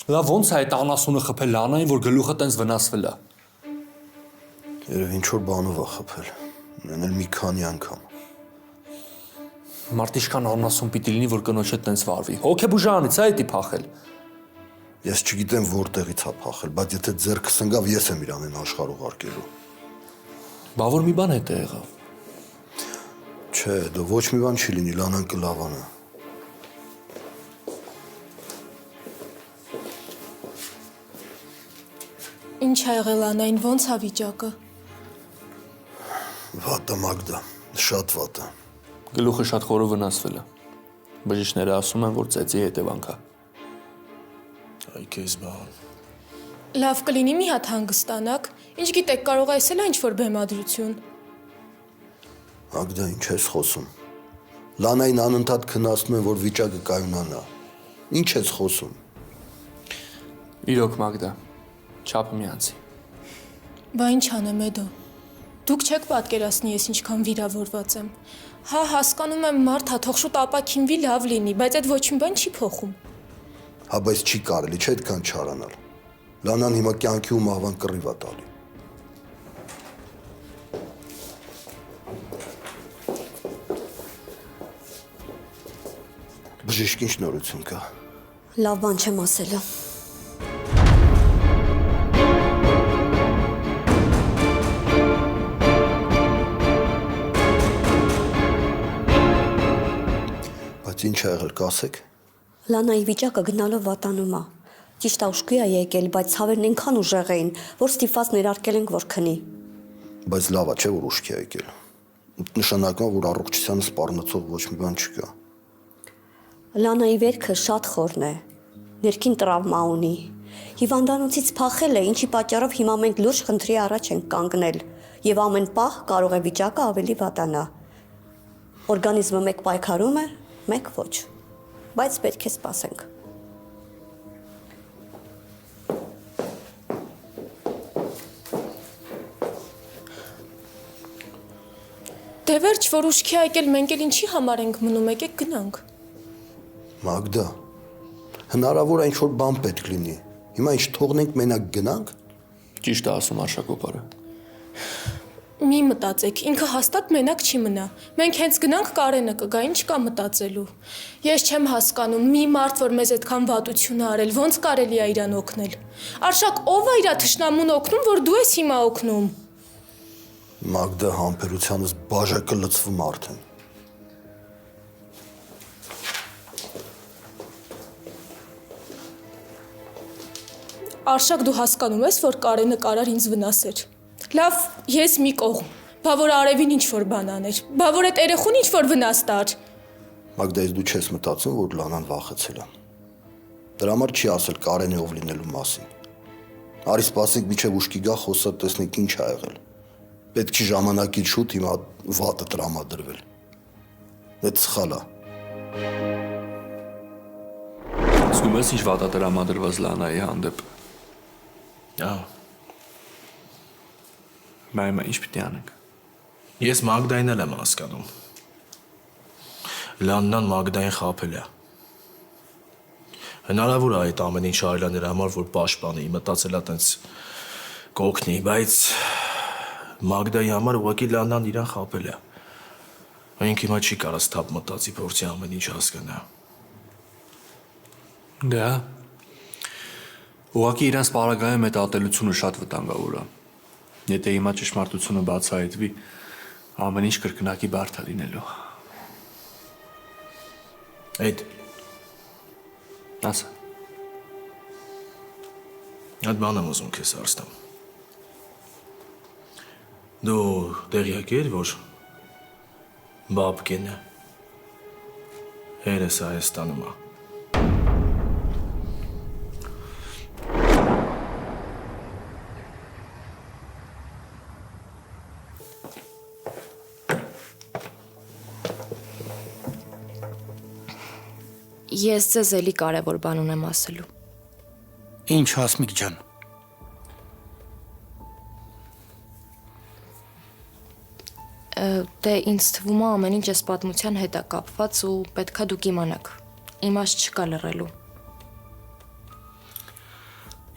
Լավ ոնց է այդ անասունը խփել Լանային, որ գլուխը տենց վնասվել է։ Երևի ինչ-որ բանով է խփել։ Մեն էլ մի քանի անգամ։ Մարդ իշքան անասուն պիտի լինի, որ կնոջը տենց վարվի։ Հոգեբուժանից է էդի փախել։ Ես չգիտեմ որտեղից է փախել, բայց եթե ձեռքս ընկավ, ես եմ իրան այն աշխարհ ուղարկելու։ Բա որ մի բան է դա եղավ։ Չէ, դու ոչ մի բան չի լինի, Լանան կլավանա։ Ինչ ա եղել Անային, ոնց ա վիճակը։ Վատ է Մագդա, շատ վատ է։ Գլուխը շատ խորը վնասվել է։ Բժիշկները ասում են, որ ծեծի հետևանք է։ Այ քեզ բան։ Լավ կլինի մի հատ հանգստանաք, ինչ գիտեք կարող է ասել ինչ-որ բեմադրություն։ Մագդա, ինչ ես խոսում։ Լանային անընդհատ քննացնում են, որ վիճակը կայունանա։ Ինչ ես խոսում։ Իրոք Մագդա, չափը մի անցի։ Բա ինչ անեմ Էդո։ Դուք չեք պատկերացնի ես ինչքան վիրավորված եմ։ Հա, հասկանում եմ մարդ հա թող շուտ ապակինվի լավ լինի, բայց այդ ոչ մի բան չի փոխում։ Հա, բայց չի կարելի, չէ՞ այդքան չարանալ։ Լանան հիմա կյանքի ու մահվան կռիվ է տալի։ Բժիշկ ինչ նորություն կա։ Լավ բան չեմ ասելու։ Բայց ինչ ա եղել, կասեք։ Լանայի վիճակը գնալով վատանում է։ Ճիշտ է ուշքի է եկել, բայց ցավերն այնքան ուժեղ էին, որ ստիպված ներարկել ենք, որ քնի։ Բայց լավ է, չէ՞ որ ուշքի ա եկել։ Նշանակում է, որ առողջությանը սպառնացող ոչ մի բան չկա։ Լանայի վերքը շատ խորն է։ Ներքին տրավմա ունի։ Հիվանդանոցից փախել է, ինչի պատճառով հիմա մենք լուրջ խնդրի առաջ ենք կանգնել, եւ ամեն պահ կարող է վիճակը ավելի վատանա։ Օրգանիզմը մեկ պայքարում է, մեկ ոչ։ Բայց պետք է սպասենք։ Դե վերջ, որ ուշքի ա եկել, մենք էլ ինչի համար ենք մնում, եկեք գնանք։ Մագդա, հնարավոր է ինչ-որ բան պետք լինի։ Հիմա ինչ թողնենք մենակ գնանք։ Ճիշտ է ասում Արշակոպարը։ Մի մտածեք, ինքը հաստատ մենակ չի մնա։ Մենք հենց գնանք Կարենը կգա, ինչ կա մտածելու։ Ես չեմ հասկանում, մի մարդ, որ մեզ այդքան վատություն ա արել, ոնց կարելի ա իրան օգնել։ Արշակ, ով ա իրա թշնամուն օգնում, որ դու ես հիմա օգնում։ Մագդա, համբերությանս բաժակը լցվում արդեն։ Արշակ, դու հասկանում ես, որ Կարենը կարար ինձ վնասեր։ Լավ, ես մի կողմ, բա որ Արևին ինչ-որ բան աներ, բա որ այդ երեխուն ինչ-որ վնաս տար։ Մագդա, ես դու չես մտածում, որ Լանան վախեցել է։ Դրա համար չի ասել Կարենի ով լինելու մասին։ Արի սպասենք միջև ուշքի գա խոսա տեսնենք ինչ ա եղել։ Պետք չի ժամանակից շուտ հիմա վատը տրամադրվել։ Այդ սխալ է։ Զգում ես ինչ վատ է տրամադրված Լանայի հանդեպ։ Ահա։ Մայմա ինչ պիտի անենք։ Ես Մագդային էլ եմ հասկանում։ Լաննան Մագդային խաբել է։ Հնարավոր է այդ ամեն ինչ արել նրա համար, որ պաշտպանի, մտածել է տենց կօգնի, բայց Մագդայի համար ուղղակի Լաննան իրան խաբել է։ Ինքը հիմա չի կարած թափ մտածի, փորձի ամեն ինչ հասկանա։ Դա։ Ուղղակի իրանց պարագայում այդ ատելությունը շատ վտանգավոր է։ Եթե հիմա ճշմարտությունը բացահայտվի, ամեն ինչ կրկնակի բարդ է լինելու։ Այդ Ասա։ այդ բանը ուզում քեզ հարցնեմ։ Դու տեղյակ ես, որ բաբկենը հերս Հայաստանում է։ Ես ձեզ էլի կարևոր բան ունեմ ասելու։ Ինչ Հասմիկ ջան։ Դե ինձ թվում է ամեն ինչ այս պատմության հետ է կապված ու պետքա դուք իմանաք։ Իմաստ չկա լռելու։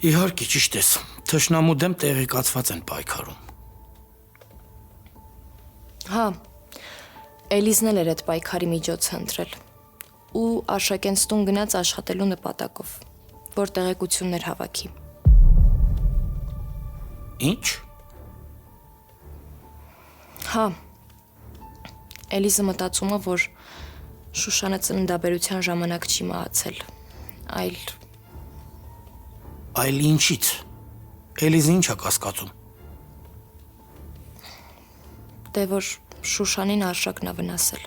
Իհարկե ճիշտ ես։ Թշնամու դեմ տեղեկացված են պայքարում։ Հա։ Էլիզն էլ էր այդ պայքարի միջոցը ընտրել։ Ու Արշակենց տուն գնաց աշխատելու նպատակով, որ տեղեկություններ հավաքի։ Ինչ։ Հա։ Էլիզը մտածում է, որ Շուշանը ծննդաբերության ժամանակ չի մահացել, Այլ ինչից։ Էլիզը ինչ է կասկածում։ դե որ Շուշանին Արշակն է վնասել։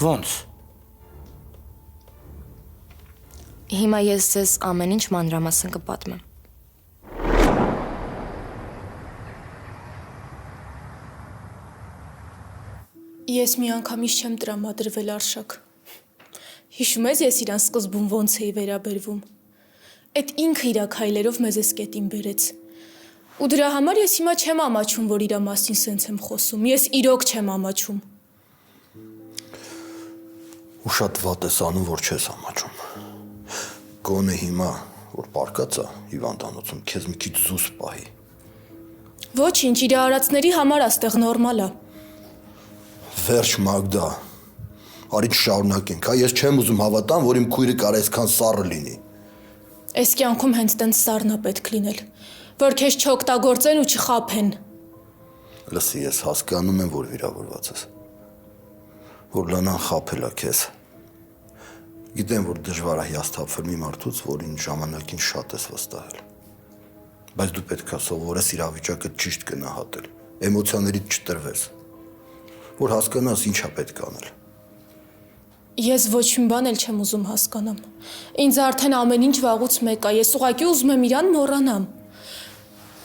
Ոնց։ Հիմա ես ձեզ ամեն ինչ մանրամասն կպատմեմ։ Ես մի անգամից չեմ տրամադրվել Արշակ։ Հիշում ես ես իրան սկզբում ոնց էի վերաբերվում։ Այդ ինքը իր քայլերով մեզ էս կետին բերեց։ Ու դրա համար ես հիմա չեմ ամաչում, որ իր մասին սենց եմ խոսում։ Ես իրոք չեմ ամաչում։ Ու շատ վատ ես անում, որ չես ամաչում։ Գոնե հիմա, որ պարկած է հիվանդանոցում, քեզ մի քիչ զուս պահի։ Ոչինչ, իր արածների համար աստեղ նորմալ է։ Վերջ Մագդա։ Արի շարունակենք, հա ես չեմ ուզում հավատամ, որ իմ քույրը կարող է այսքան սառը լինի։ Այս կյանքում հենց տենց սառն է պետք լինել, որ քեզ չօգտագործեն ու չխաբեն։ Լսի, ես հասկանում եմ, որ վիրավորված ես։ Որ Լանան խաբել է քեզ։ Գիտեմ, որ դժվար է հիասթափվել մի մարդուց, որին ժամանակին շատ ես վստահել։ Բայց դու պետք է սովորես իրավիճակը ճիշտ գնահատել, էմոցիաներից չտրվես, որ հասկանաս ինչ է պետք անել։ Ես ոչ մի բան էլ չեմ ուզում հասկանամ։ Ինձ արդեն ամեն ինչ վաղուց մեկ է, ես ուղղակի ուզում եմ իրան մոռանամ։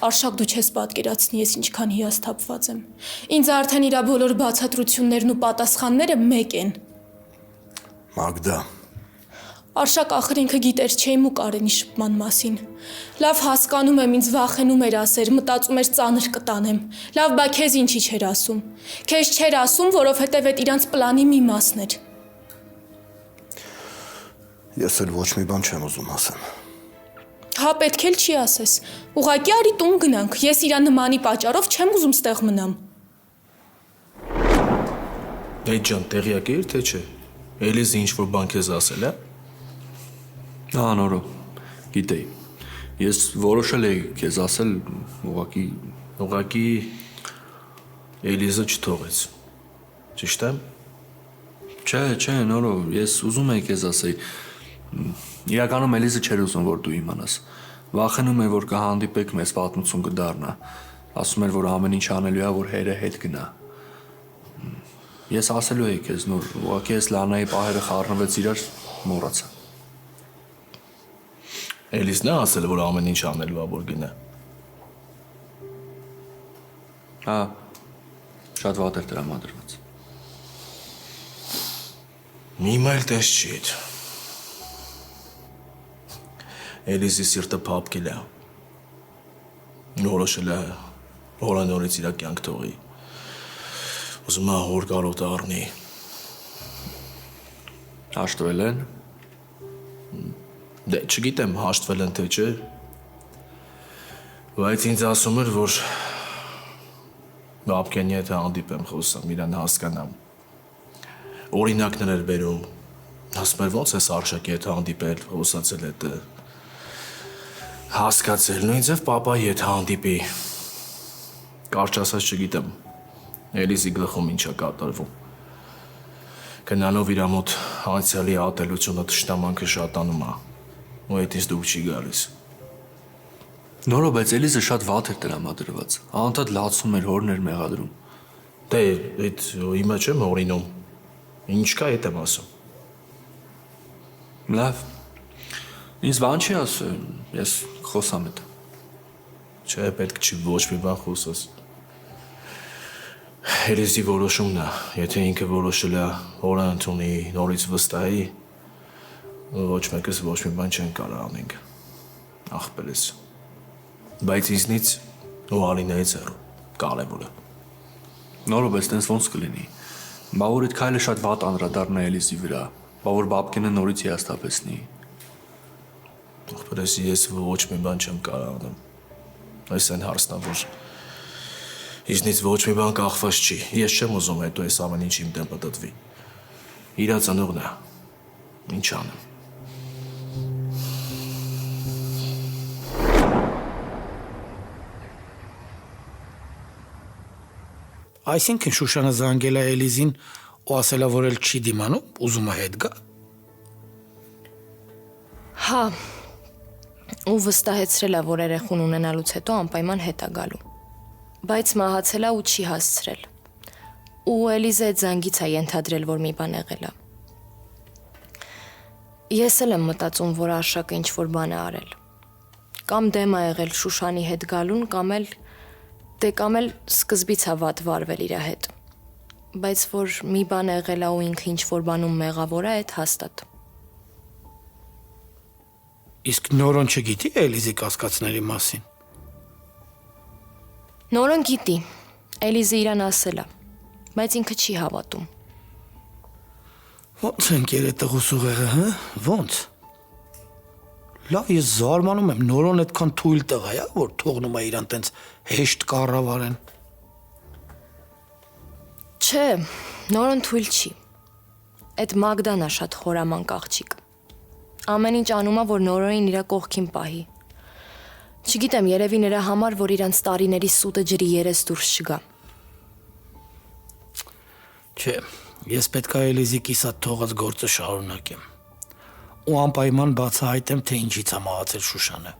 Արշակ դու չես պատկերացնի ես ինչքան հիասթափված եմ։ Ինձ արդեն իր բոլոր բացատրություններն ու պատասխանները մեկ են։ Մագդա, Արշակ ախր ինքը գիտեր չէիմ ու Կարենի շփման մասին։ Լավ հասկանում եմ, ինձ վախենում էր ասեր, մտածում էր ծանր կտանեմ։ Լավ, բա քեզ ինչի չէր ասում։ Քեզ չէր ասում, որովհետև այդ իրանց պլանի մի մասն էր։ ես էլ ոչ մի բան չեմ ուզում ասեմ։ Հա, պետք էլ չի ասես։ Ուղղակի արի տուն գնանք։ Ես իրա նմանի պատճառով չեմ ուզում ստեղ մնամ։ Այդ ջան, տեղյակ էր, թե չէ։ Էլիզը ինչ-որ բան քեզ ասել է։ Հա, նորո, գիտեի։ Ես որոշել էի քեզ ասել, ուղղակի Էլիզը չթողեց։ Ճիշտ է։ Չէ, նորո, ես ուզում էի քեզ ասեի։ Իրականում Էլիզը չէր ուզում, որ դու իմանաս։ Վախենում էր, որ կհանդիպեք, մեզ պատմություն կդառնա։ Ասում էր, որ ամեն ինչ անելու է, որ հերը հետ գնա։ Ես ասելու էի քեզ, նոր, ուղղակի ես Լանայի պահերը խառնվեց իրար, մոռացա։ Էլիզն է ասել, որ ամեն ինչ անելու է, որ գնա։ Հա, շատ վատ էր տրամադրված։ Մի մայլ տես չի այդ։ Էլիզի սիրտը փափկել է։ Որոշել է հորանորից իր կյանք թողի։ Ուզում է հոր կարոտը առնի։ Հաշտվել են։ Դե չգիտեմ հաշտվել են թե չէ։ Բայց ինձ ասում էր, որ Բաբկենի հետ հանդիպեմ խոսամ, իրան հասկանամ։ Օրինակներ էր բերում։ Ասում էր ոնց ես Արշակի հետ հանդիպել, խոսացել հետ։ Հասկացել, նույն ձև պապայի հետ հանդիպի։ Կարճ ասած չգիտեմ։ Էլիզի գլխում ինչ է կատարվում։ Գնալով իր մոտ անցյալի ատելությունը թշնամանքը շատանում է։ Ու այդից դուք չի գալիս։ Նորո, բայց Էլիզը շատ վատ էր տրամադրված։ Անդադ լացում էր, հորն էր մեղադրում։ Դե, այդ հիմա չեմ օրինում։ Ինչ կա այդ եմ ասում։ Լավ։ Ինձ բան չի ասում, ես խոսամ հետ։ Չէ, պետք չի ոչ մի բան խոսես։ Էլիզի որոշումն է, եթե ինքը որոշել է հորը ընդունի, նորից վստահի, ոչ մեկս ոչ մի բան չեն կարող անենք։ Ախպերս։ Բայց ինձնից ու Ալինայից հեռու կարևորը։ Նորո, բայց տենց ոնց կլինի։ Բա որ այդ քայլը շատ վատ անդրադառնա Էլիզի վրա, բա որ Բաբկենը նորից հիասթափեցնի։ Ախպերս ես ոչ մի բան չեմ կարող անեմ։ Այս այն հարցն է, որ իզնից ոչ մի բան կախված չի։ Ես չեմ ուզում հետո այս ամեն ինչ իմ դեմ պատտվի։ Իրա ծնողն է։ Ինչ անեմ։ Այսինքն Շուշանը զանգել է Էլիզին ու ասել է, որ էլ չի դիմանում, ուզում է հետ գա։ Հա։ Ու վստահեցրել է, որ երեխուն ունենալուց հետո անպայման հետ է գալու։ Բայց մահացել է ու չի հասցրել։ Ու Էլիզը այդ զանգից է ենթադրել, որ մի բան եղել է։ Ես էլ եմ մտածում, որ Արշակը ինչ-որ բան է արել։ Կամ դեմ է եղել Շուշանի հետ գալուն, կամ էլ սկզբից է վատ վարվել իր հետ։ Բայց որ մի բան եղել է ու ինքը ինչ-որ բանում մեղավոր է, այդ հաստատ։ Իսկ Նորոն չգիտի Էլիզի կասկածների մասին։ Նորոն գիտի, Էլիզը իրան ասել է, բայց ինքը չի հավատում։ Ոնց են երետղուս ուղեղը, հա? Ոնց։ Լավ, ես զարմանում եմ, Նորոն այդքան թույլ տղա է, որ թողնում է իրան տենց հեշտ կառավարեն։ Չէ, Նորոն թույլ չի։ Այդ Մագդան է շատ խորամանկ աղջիկ։ Ամեն ինչ անում է, որ Նորոնին իր կողքին պահի։ Չգիտեմ, երևի նրա համար, որ իրանց տարիների սուտը ջրի երես դուրս չգա։ Չէ, ես պետք է Էլիզի կիսատ թողած գործը շարունակեմ։ Ու անպայման բացահայտեմ, թե ինչից է մահացել Շուշանը։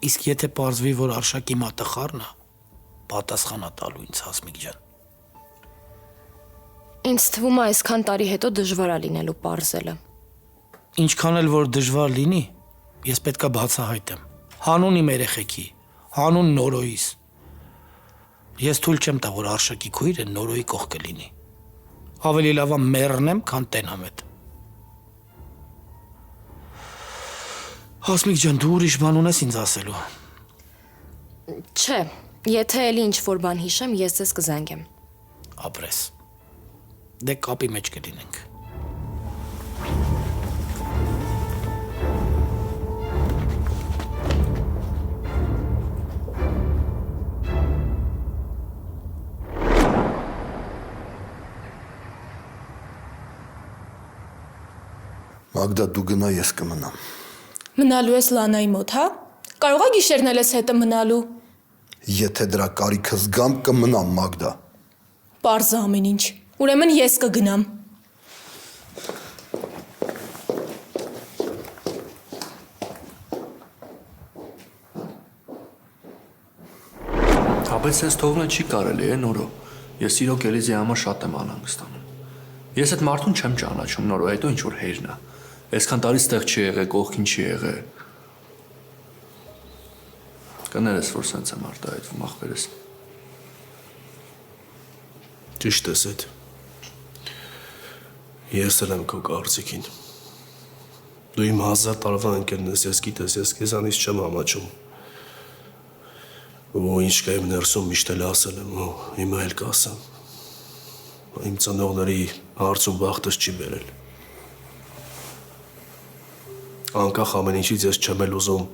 Իսկ եթե պարզվի, որ Արշակի մատախառն է, պատասխանա տալու ինձ Հասմիկ ջան։ Ինձ թվում է այսքան տարի հետո դժվար է լինելու պարզելը։ Ինչքան էլ որ դժվար լինի, ես պետք է բացահայտեմ։ Հանուն իմ երեխեքի, հանուն Նորոյիս։ Ես թույլ չեմ տա, որ Արշակի քույրը Նորոյի կողքը լինի։ Ավելի լավ է մեռնեմ, քան տենամ այդ։ Հասմիկ ջան, դու ուրիշ բան ունես ինձ ասելու։ Չէ, եթե էլի ինչ-որ բան հիշեմ, ես ձեզ կզանգեմ։ Ապրես։ Դե կապի մեջ կլինենք։ Մագդա, դու գնա, ես կմնամ։ Մնալու ես Լանայի մոտ, հա? Կարող է գիշերն էլ ես հետը մնալու։ Եթե դրա կարիքը զգամ, կմնամ, Մագդա։ Պարզ է ամեն ինչ։ Ուրեմն ես կգնամ։ Բայց ես թողնել չի կարելի է, Նորո։ Ես իրոք Էլիզի համար շատ եմ անհանգստանում։ Ես այդ մարդուն չեմ ճանաչում, Նորո, հետո ինչ որ հերն է։ Այսքան տարի ստեղ չի եղել, կողքին չի եղել։ Կներես, որ սենց եմ արտահայտվում, ախպերս։ Ճիշտ ես այդ։ Ես էլ եմ քո կարծիքին։ Դու իմ 1000 տարվա ընկերն ես, ես գիտես, ես քեզանից չեմ համաչում։ Ու ինչ կա իմ ներսում միշտ էլ ասել եմ, ու հիմա էլ կասեմ։ Իմ ծնողների հարցում բախտս չի բերել։ Անկախ ամեն ինչից ես չեմ էլ ուզում։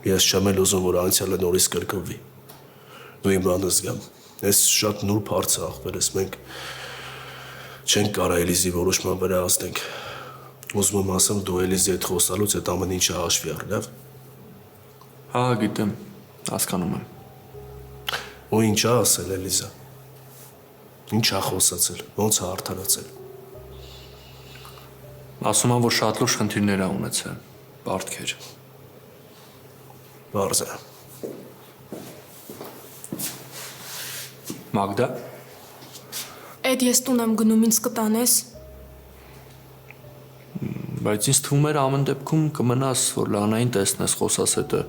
Ես չեմ էլ ուզում, որ անցյալը նորից կրկնվի։ Դու իմ բանը զգամ։ Ես շատ նուրբ հարց է, ախպերս, մենք չենք կարող Էլիզի որոշման վրա ազդենք։ Ուզում եմ ասեմ, դու Էլիզի հետ խոսալուց այդ ամեն ինչը հաշվի առնավ։ Հա, գիտեմ, հասկանում եմ։ Ու ինչ է ասել Էլիզա։ Ինչ է խոսացել, ոնց է արդարացել։ Ասում եմ, որ շատ լուրջ խնդիրներ ա ունեցել, պարտքեր։ Բարձ է։ Մագդա, Էդ ես տուն եմ գնում, ինձ կտանես։ բայց ինձ թվում էր ամեն դեպքում կմնաս, որ Լանային տեսնես, խոսաս հետը։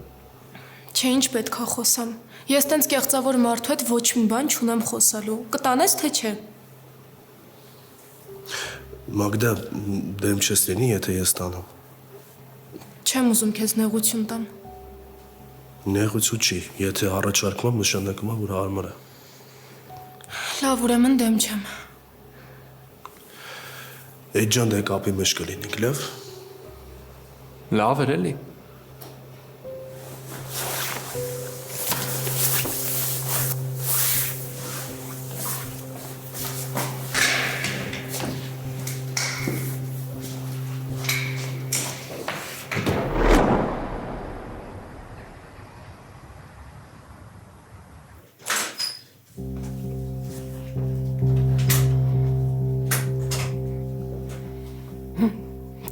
Չէ, ինչ պետք է խոսամ։ Ես տենց կեղծավոր մարդու հետ ոչ մի բան չունեմ խոսալու։ Կտանես թե չէ։ Մագդա, դեմ չես լինի, եթե ես տանեմ։ Չեմ ուզում քեզ նեղություն տամ։ Նեղություն չի, եթե առաջարկում եմ, նշանակում է, որ հարմար է։ Լավ, ուրեմն դեմ չեմ։ Այդ ջան դե կապի մեջ կլինենք, լավ։ Լավ էր էլի։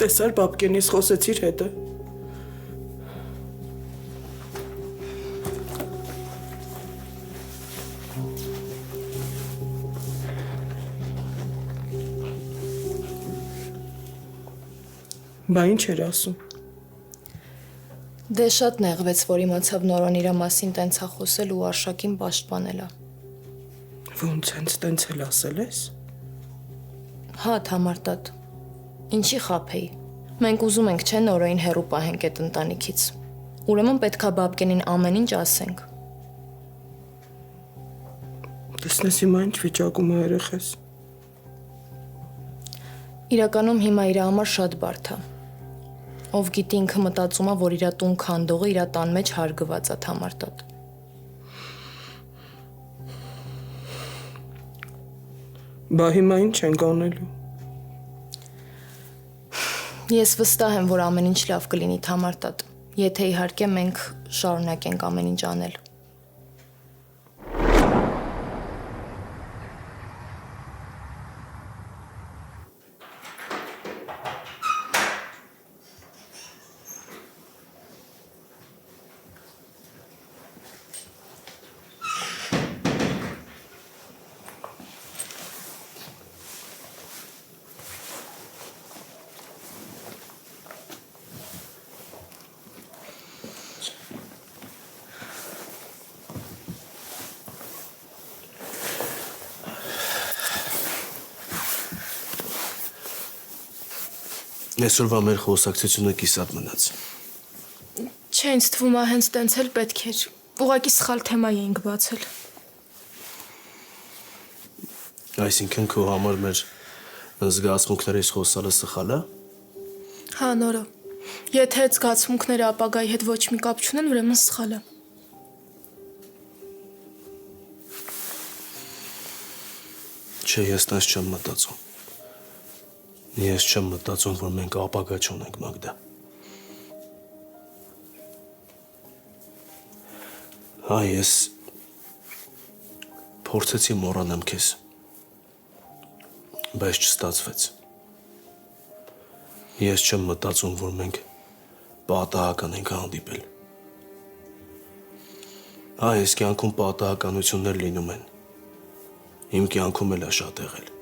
Տեսար բաբկենից խոսեցիր հետը։ Բա ինչ էր ասում։ Դե շատ նեղվեց, որ իմացավ Նորոն իրա մասին տենց ա խոսել ու Արշակին պաշտպանել ա։ Ոնց հենց տենց էլ ասել ես։ Հա, Թամարտատ։ Ինչի խափեի։ Մենք ուզում ենք, չէ, Նորոյին հեռու պահենք այդ ընտանիքից։ Ուրեմն պետքա բաբկենին ամեն ինչ ասենք։ Տեսնես հիմա ինչ վիճակում է երեխես։ Իրականում հիմա իր համար շատ բարդ է։ Ով գիտի ինքը մտածում է, որ իր տուն քանդողը իր տան մեջ հարգված է Թամարտատ։ Բա հիմա ինչ ենք անելու։ Ես վստահ եմ, որ ամեն ինչ լավ կլինի Թամարտատ, եթե իհարկե մենք շարունակենք ամեն ինչ անել։ Այսօրվա մեր խոսակցությունը կիսատ մնաց։ Չէ, ինձ թվում է հենց տենց էլ պետք էր։ Ուղղակի սխալ թեմա էինք բացել։ Այսինքն քո համար մեր զգացմունքներից խոսալը սխալ է։ Հա, Նորո։ Եթե այդ զգացմունքները ապագայի հետ ոչ մի կապ չունեն, ուրեմն սխալ է։ Չէ, ես տես չեմ մտածում։ Ես չեմ մտածում, որ մենք ապագա չունենք, Մագդա։ Հա, ես փորձեցի մոռանամ քեզ, բայց չստացվեց։ Ես չեմ մտածում, որ մենք պատահական ենք հանդիպել։ Հա, ես կյանքում պատահականություններ լինում են։ Իմ կյանքում էլ է շատ եղել։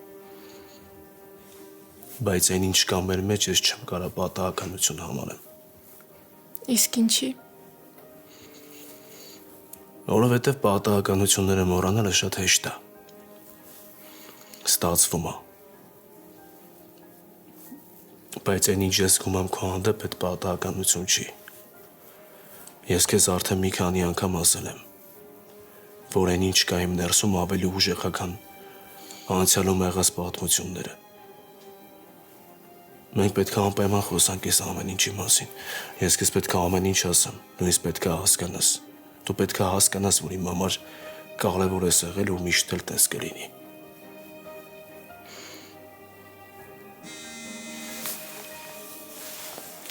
Բայց այն ինչ կա մեր մեջ, ես չեմ կարող պատահականություն համարեմ։ Իսկ ինչի։ Որովհետև պատահականությունները մոռանալը շատ հեշտ է։ Ստացվում է։ Բայց այն ինչ ես զգում եմ քո հանդեպ, այդ պատահականություն չի։ Ես քեզ արդեն մի քանի անգամ ասել եմ, որ այն ինչ կա իմ ներսում ավելի ուժեղ է, քան անցյալում եղած պատմությունները։ Մենք պետք է անպայման խոսանք այս ամեն ինչի մասին։ Ես քեզ պետք է ամեն ինչ ասեմ, նույնիսկ պետք է հասկանաս։ Դու պետք է հասկանաս, որ իմ համար կարևոր է եղել ու միշտ էլ տես կլինի։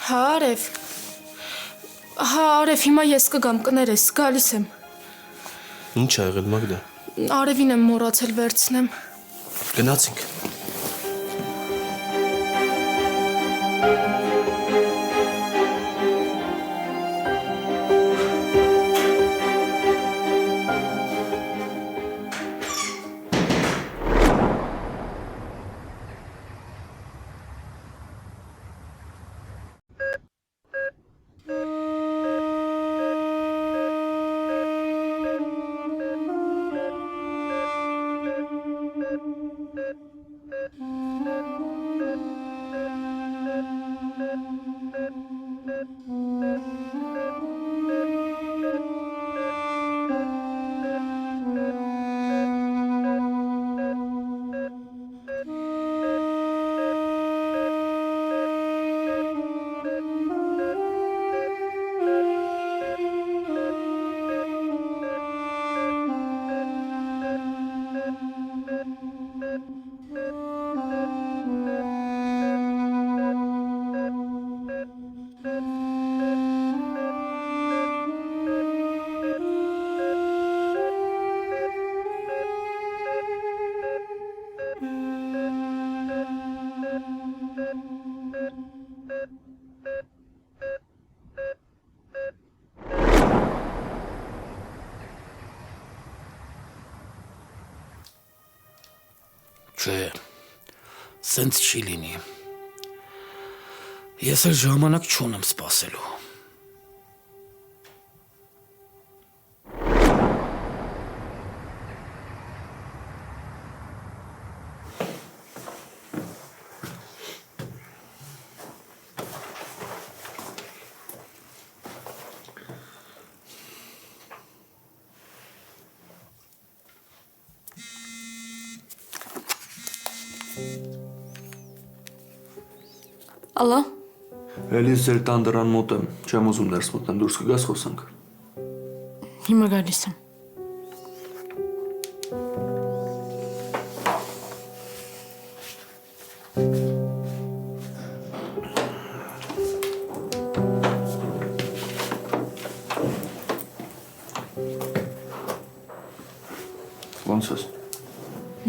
Հա, արև։ Հա, արև, հիմա ես կգամ, կներես, գալիս եմ։ Ինչ ա եղել, Մագդա։ Արևին եմ մոռացել վերցնեմ։ Գնացինք։ Չէ, սենց չի լինի։ Ես էլ ժամանակ չունեմ սպասելու։ Ալո։ Էլիս ձեր տան դրան մոտ եմ, չեմ ուզում ներս մտնեմ, դուրս կգաս խոսանք։ Հիմա գալիս եմ։ Ոնց ես։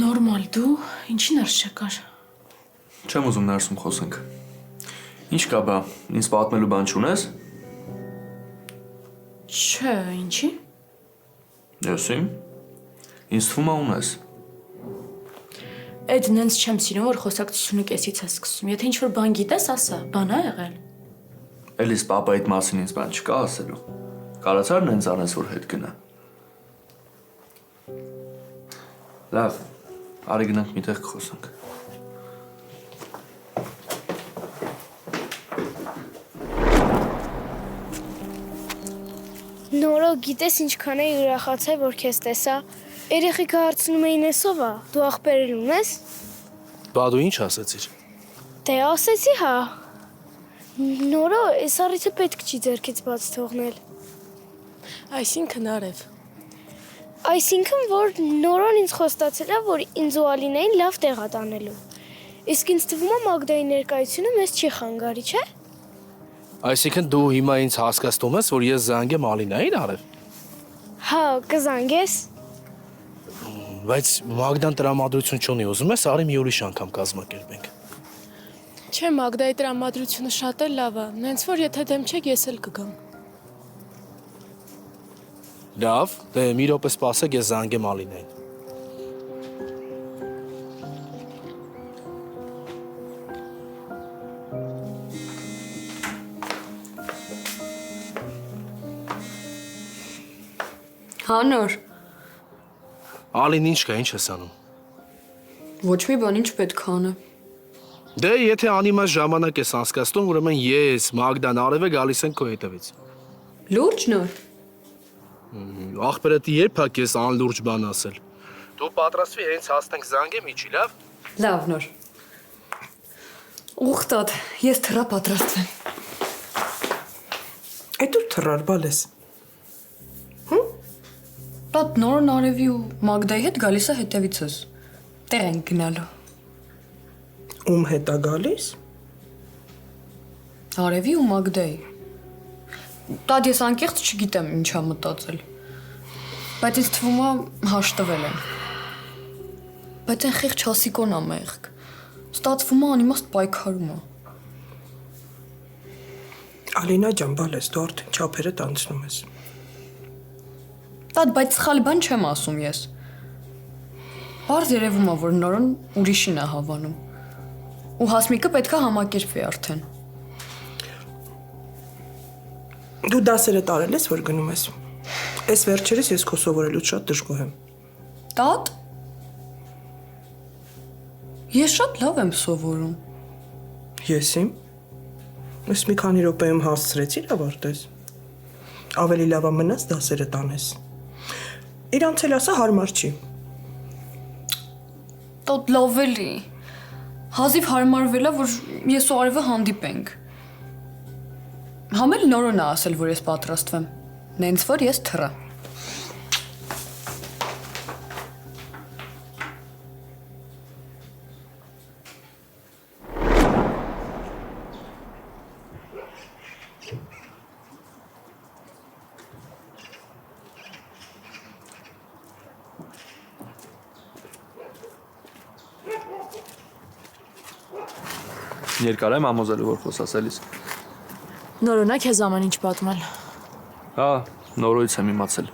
Նորմալ դու ինչի ներս չկար։ Չեմ ուզում ներսում խոսենք։ Ինչ կա բա, ինձ պատմելու բան չունես։ Չէ, ինչի։ Եսիմ։ Ինձ թվում է ունես։ Այդ նենց չեմ սիրում, որ խոսակցությունը կեսից է սկսում։ Եթե ինչ-որ բան գիտես, ասա, բան ա եղել։ Էլիս պապայիդ մասին ինձ բան չկա ասելու։ Կարացար նենց անես, որ հետ գնա։ Լավ, արի գնանք մի տեղ կխոսանք։ Նորո, գիտես ինչքան էի ուրախացել, որ քեզ տեսա։ Երեխեքը հարցնում էին էսով ա, դու աղբերել ունես։ Բա դու ինչ ասեցիր։ Դե ասեցի հա։ Նորո, այս առիթը պետք չի ձեռքից բաց թողնել։ Այսինքն արև։ Այսինքն, որ Նորոն ինձ խոստացել է, որ ինձ ու Ալինային լավ տեղ ա տանելու։ Իսկ ինձ թվում է Մագդայի ներկայությունը մեզ չի խանգարի, չէ՞։ Այսինքն դու հիմա ինձ հասկացնում ես, որ ես զանգեմ Ալինային արև։ Հա, կզանգես։ Բայց Մագդան տրամադրություն չունի, ուզում ես արի մի ուրիշ անգամ կազմակերպենք։ Չէ, Մագդայի տրամադրությունը շատ է լավ է, նենց որ եթե դեմ չեք, ես էլ կգամ։ Լավ, դե մի րոպե սպասեք, ես զանգեմ Ալինային։ Հանոր, Ալին ինչ կա, ինչ ես անում։ ոչ մի բան ինչ պետք է անե։ Դե եթե անիմաց ժամանակ ես անցկացնում, ուրեմն ես, Մագդան, Արևը գալիս են քո հետևից։ Լուրջ նոր։ Ախպերդ երբ ա քեզ անլուրջ բան ասել։ Դու պատրաստվի հենց հասնենք զանգեմ, իջի լավ։ Լավ նոր։ Ուխտատ, ես թրա պատրաստվեմ։ Այդ ու թռար բալես։ Տատ նորն Արևի ու Մագդայի հետ գալիս է հետևիցս։ Տեղ ենք գնալու։ Ում հետ ա գալիս։ Արևի ու Մագդայի։ Տատ ես անկեղծ չգիտեմ ինչ ա մտածել։ Բայց ինձ թվում է հաշտվել են։ Բայց այն խիղճ հասիկոն ա մեղք։ Ստացվում է անիմաստ պայքարում է։ Ալինա ջան, բալես, դու արդեն չափերը տանցնում ես։ Տատ, բայց սխալ բան չեմ ասում ես։ Պարզ երևում է, որ նորն ուրիշին է հավանում։ Ու Հասմիկը պետքա համակերպվի արդեն։ Դու դասերը տարել ես, որ գնում ես։ Այս վերջերս ես քո սովորելուց շատ դժգոհ եմ։ Տատ։ Ես շատ լավ եմ սովորում։ Եսիմ։ Ես մի քանի րոպեում հասցրեցի ավարտես։ Ավելի լավ է մնաս դասերը տանես։ Իրանց էլ ասա հարմար չի։ Տատ լավ էլի։ Հազիվ հարմարվել է, որ ես ու Արևը հանդիպենք։ Համել նորն է ասել, որ ես պատրաստվեմ։ Նենց որ ես թռա։ Երկար եմ ամոզելու, որ խոսաս էլիս։ Նորոնա քեզ ամեն ինչ պատմել։ Հա, նորոից եմ իմացել։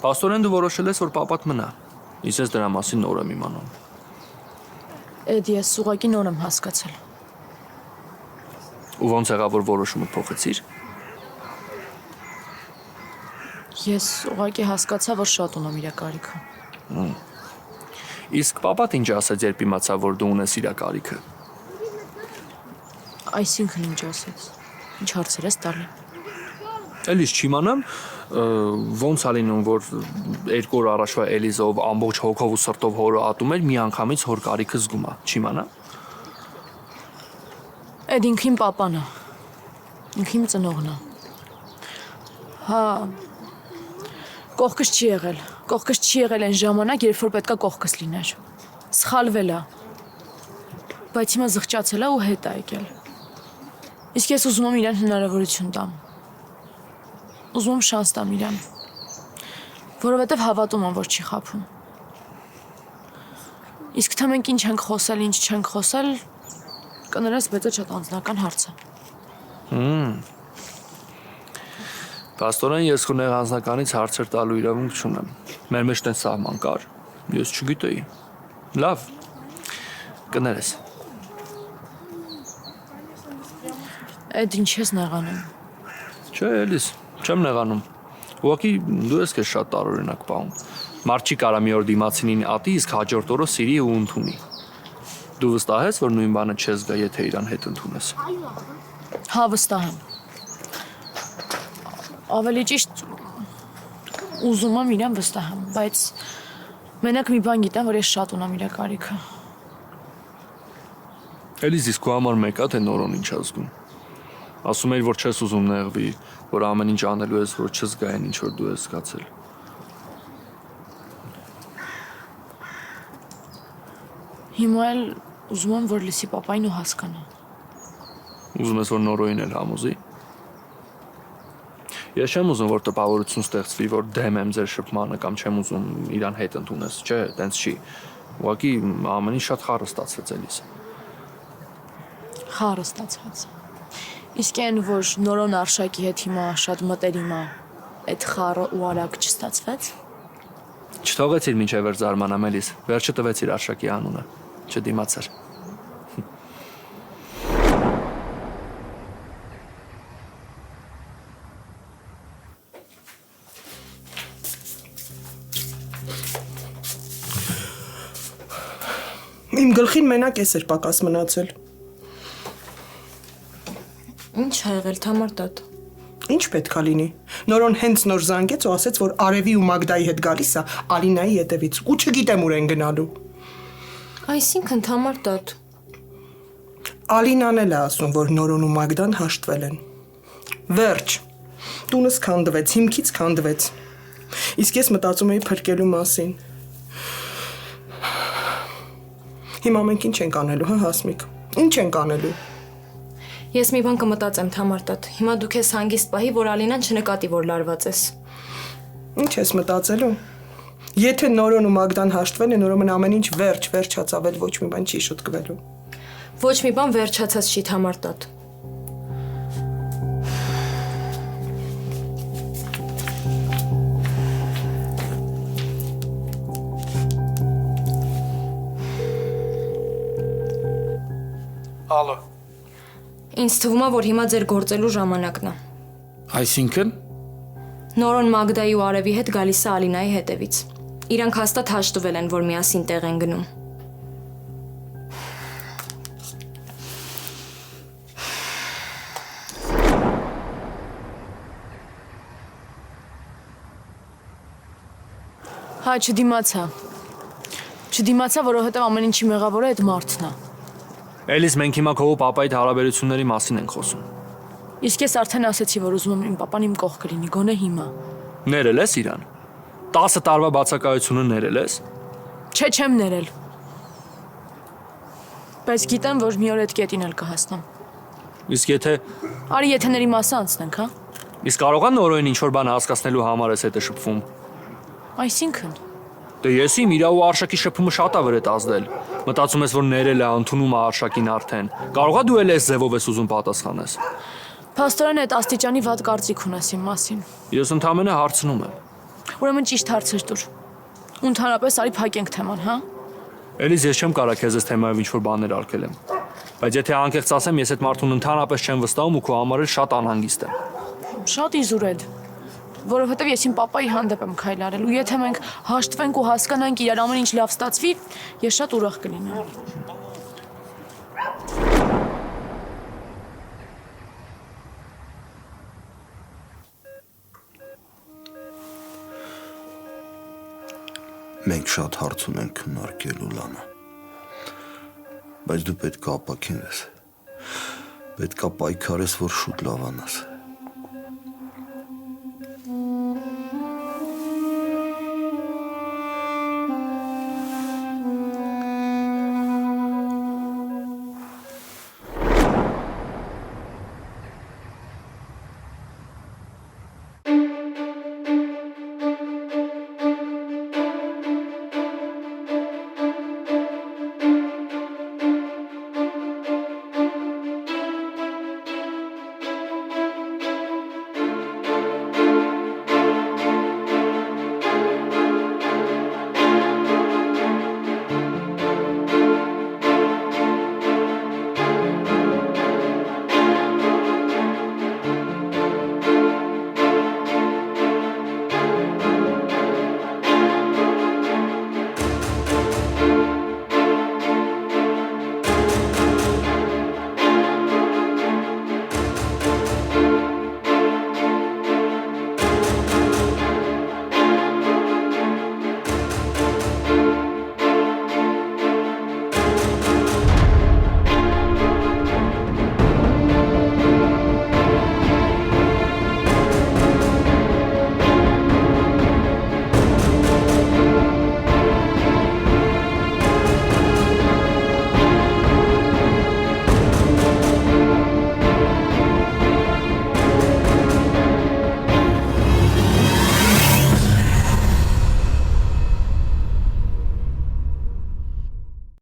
Պաստորեն դու որոշել ես, որ պապատ մնա։ Իսկ ես դրա մասին նոր եմ իմանում։ Էդ ես ուղղակի նոր եմ հասկացել։ Ու ոնց եղավ որ որոշումը փոխեցիր։ Ես ուղղակի հասկացա, որ շատ ունեմ իր կարիքը։ Իսկ պապատ ինչ ասաց, երբ իմացավ, որ դու ունես իր կարիքը։ Այսինքն ինչ ասեց։ Ինչ հարցեր ես տալի։ Էլիս չիմանամ, ոնց ա լինում, որ 2 օր առաջվա Էլիզով ամբողջ հոգով ու սրտով հորը ատում էր, մի անգամից հոր կարիքը զգում ա, չիմանամ։ Էդ ինքին պապան է։ Ինքին ծնողն է։ Հա։ Կողքս չի եղել։ Կողքս չի եղել այն ժամանակ, երբ որ պետքա կողքս լիներ։ Սխալվել է։ Բայց հիմա զղջացել է ու հետ է եկել։ Իսկ ես ուզում եմ իրան հնարավորություն տամ։ Ուզում եմ շանս տամ իրան։ Որովհետև հավատում եմ, որ չի խաբում։ Իսկ թե մենք ինչ ենք խոսել, ինչ չենք խոսել, կներես բեծը շատ անձնական հարց է։ Պաստորեն ես քո անձնականից հարցեր տալու իրավունք չունեմ։ Մեր մեջ տեն սահման կար։ Ես չգիտեի։ Լավ։ Կներես։ Էդ ինչ ես նեղանում։ Չէ, Էլիս, չեմ նեղանում։ Ուղղակի դու ես քեզ շատ տարօրինակ պահում։ Մարդ չի կարա մի օր դիմացինին ատի, իսկ հաջորդ օրը սիրի ու ընդունի։ Դու վստահ ես, որ նույն բանը չես գա, եթե իրան հետ ընդունես։ Հա, վստահ եմ։ Ավելի ճիշտ ուզում եմ իրան վստահ եմ, բայց մենակ մի բան գիտեմ, որ ես շատ ունեմ իր կարիքը։ Էլիս իսկ քո համար մեկ է, թե նորոն ինչ ա զգում։ Ասում էիր, որ չես ուզում նեղվի, որ ամեն ինչ անելու ես, որ չզգա այն ինչ որ դու ես զգացել։ Հիմա էլ ուզում եմ, որ լսի պապային ու հասկանա։ Ուզում ես, որ նորոյին էլ համոզի։ Ես չեմ ուզում, որ տպավորություն ստեղծվի, որ դեմ եմ ձեր շփմանը կամ չեմ ուզում իրան հետ ընդունես, չէ, տենց չի։ Ուղղակի ամեն ինչ շատ խառը ստացվեց Էլիս։ Խառը ստացված։ Իսկ այն, որ նորոն Արշակի հետ հիմա շատ մտերիմ է, այդ խառը ու արագ չստացվեց։ Չթողեցիր մինչև վեր զարմանամ Էլիս, վերջը տվեցիր Արշակի անունը, չդիմացար։ Իմ գլխին մենակ էս էր պակաս մնացել։ Ինչ ա եղել Թամարտատ։ Ինչ պետքա լինի։ Նորոն հենց նոր զանգեց ու ասեց, որ Արևի ու Մագդայի հետ գալիս է Ալինայի հետևից ու չգիտեմ ուր են գնալու։ Այսինքն Թամարտատ։ Ալինան էլ է ասում, որ Նորոն ու Մագդան հաշտվել են։ Վերջ։ Տունս քանդվեց, հիմքից քանդվեց։ Իսկ ես մտածում էի փրկելու մասին։ Հիմա մենք ինչ ենք անելու, հա Հասմիկ։ Ինչ ենք անելու։ Ես մի բան կմտածեմ Թամարտատ։ Հիմա դու քեզ հանգիստ պահի, որ Ալինան չնկատի, որ լարված ես։ Ինչ ես մտածելու։ Եթե Նորոն ու Մագդան հաշտվել են, ուրեմն ամեն ինչ վերջացավ, էլ ոչ մի բան չի շուտկվելու։ Ոչ մի բան վերջացած չի Թամարտատ։ Ալո։ Ինձ թվում է, որ հիմա ձեր գործելու ժամանակն է։ Այսինքն Նորոն Մագդայի ու Արևի հետ գալիս է Ալինայի հետևից։ Իրանք հաստատ հաշտվել են, որ միասին տեղ են գնում։ Հա, չդիմացա։ Չդիմացա, որովհետև ամեն ինչի մեղավորը այդ մարդն է։ Էլիս, մենք հիմա քո պապայի հարաբերությունների մասին ենք խոսում։ Իսկ ես արդեն ասացի, որ ուզում եմ իմ պապան իմ կողքը լինի, գոնե հիմա։ Ներել ես իրան։ 10 տարվա բացակայությունը ներել ես։ Չէ, չեմ ներել։ Բայց գիտեմ, որ մի օր այդ կետին էլ կհասնեմ։ Իսկ եթե Արի, եթե ների մասը անցնենք, հա։ իսկ կարող է նորոյին ինչ որ բան հասկացնելու համար ես հետը շփվում։ Այսինքն Դե ես իմ իրա ու Արշակի շփումը շատ ա վր է ազդել։ Մտածում ես, որ ներել է, ընդունում է Արշակին արդեն։ Կարող է դու էլ այս ձևով ես ուզում պատասխանես։ Փաստորեն այդ աստիճանի վատ կարծիք ունես իմ մասին։ Ես ընդամենը հարցնում եմ։ Ուրեմն ճիշտ հարցեր տուր։ Ու ընդհանրապես արի փակենք թեման, հա։ Էլիս ես չեմ կարող քեզ այս թեմայով ինչ-որ բաներ արգել եմ։ Բայց եթե անկեղծ ասեմ, ես այդ մարդուն ընդհանրապես չեմ վստահում ու քո համար էլ շատ անհանգիստ եմ։ Շատ իզուրել։ Որովհետև ես իմ պապայի հանդեպ եմ քայլ արել ու եթե մենք հաշտվենք ու հասկանանք իրար ամեն ինչ լավ ստացվի, ես շատ ուրախ կլինեմ։ Մենք շատ հարց ունենք քննարկելու, Լանա։ Բայց դու պետք է ապաքինվես։ Պետք է պայքարես, որ շուտ լավանաս։